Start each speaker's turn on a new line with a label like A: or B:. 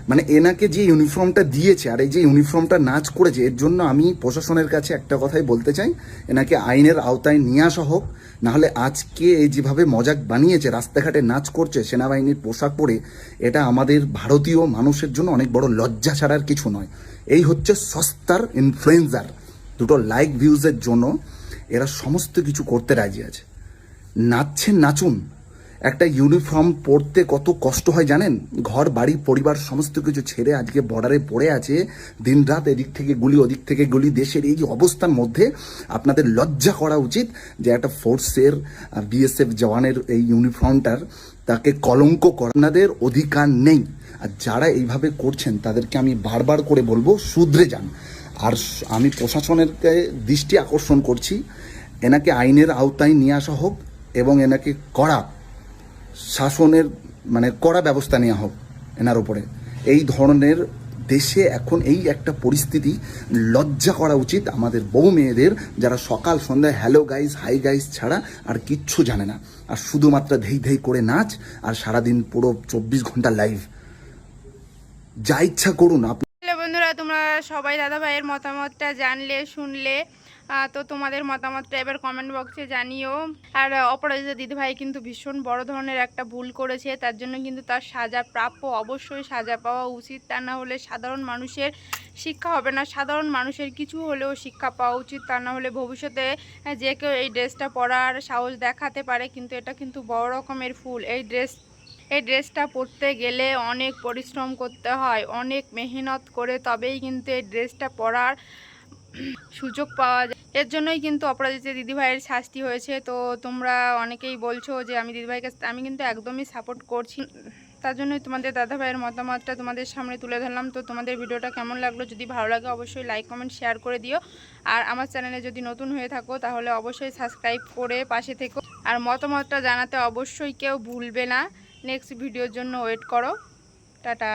A: মানে এনাকে যে ইউনিফর্মটা দিয়েছে আর এই যে ইউনিফর্মটা নাচ করেছে, এর জন্য আমি প্রশাসনের কাছে একটা কথাই বলতে চাই, এনাকে আইনের আওতায় নিয়ে আসা হোক। নাহলে আজকে এই যেভাবে মজাক বানিয়েছে, রাস্তাঘাটে নাচ করছে সেনাবাহিনীর পোশাক পরে, এটা আমাদের ভারতীয় মানুষের জন্য অনেক বড় লজ্জা ছাড়ার কিছু নয়। এই হচ্ছে সস্তার ইনফ্লুয়েন্সার, দুটো লাইক ভিউজের জন্য এরা সমস্ত কিছু করতে রাজি আছে। নাচছেন, নাচুন। একটা ইউনিফর্ম পরতে কত কষ্ট হয় জানেন? ঘর বাড়ি পরিবার সমস্ত কিছু ছেড়ে আজকে বর্ডারে পড়ে আছে, দিনরাত এদিক থেকে গুলি ওদিক থেকে গুলি। দেশের এই যে অবস্থার মধ্যে আপনাদের লজ্জা করা উচিত যে একটা ফোর্সের বিএসএফ জওয়ানের এই ইউনিফর্মটার তাকে কলঙ্ক করানোদের অধিকার নেই। আর যারা এইভাবে করছেন তাদেরকে আমি বারবার করে বলবো শুধরে যান। আর আমি প্রশাসনের দৃষ্টি আকর্ষণ করছি, এনাকে আইনের আওতায় নিয়ে আসা হোক এবং এনাকে কড়া শাসনের মানে কড়া ব্যবস্থা নেওয়া হোক এনার উপরে। এই ধরনের দেশে এখন এই একটা পরিস্থিতি, লজ্জা করা উচিত আমাদের বউ মেয়েদের, যারা সকাল সন্ধ্যায় হ্যালো গাইস হাই গাইস ছাড়া আর কিচ্ছু জানে না, আর শুধুমাত্র ধেই ধেই করে নাচ, আর সারাদিন পুরো 24 ঘন্টা লাইভ। যা ইচ্ছা করুন।
B: বন্ধুরা, তোমরা সবাই দাদা ভাইয়ের মতামতটা জানলে শুনলে, তো তোমাদের মতামতটা এবার কমেন্ট বক্সে জানিও। আর অপরাজিতা দিদিভাই কিন্তু ভীষণ বড় ধরনের একটা ভুল করেছে, তার জন্য কিন্তু তার সাজা প্রাপ্য, অবশ্যই সাজা পাওয়া উচিত। তা না হলে সাধারণ মানুষের শিক্ষা হবে না, সাধারণ মানুষের কিছু হলেও শিক্ষা পাওয়া উচিত। তা না হলে ভবিষ্যতে যে কেউ এই ড্রেসটা পরার সাহস দেখাতে পারে, কিন্তু এটা কিন্তু বড় রকমের ভুল। এই ড্রেসটা পরতে গেলে অনেক পরিশ্রম করতে হয়, অনেক মেহনত করে তবেই কিন্তু এই ড্রেসটা পরার সুযোগ পাওয়া যায়। এর জন্যই কিন্তু অপরাজিতা দিদিভাইয়ের শাস্তি হয়েছে। তো তোমরা অনেকেই বলছো যে আমি দিদিভাইকে, আমি কিন্তু একদমই সাপোর্ট করছি। তার জন্যই তোমাদের দাদাভাইয়ের মতামতটা তোমাদের সামনে তুলে ধরলাম। তো তোমাদের ভিডিওটা কেমন লাগলো? যদি ভালো লাগে অবশ্যই লাইক কমেন্ট শেয়ার করে দিও। আর আমার চ্যানেলে যদি নতুন হয়ে থাকো তাহলে অবশ্যই সাবস্ক্রাইব করে পাশে থেকো। আর মতামতটা জানাতে অবশ্যই কেউ ভুলবে না। নেক্সট ভিডিওর জন্য ওয়েট করো। টাটা।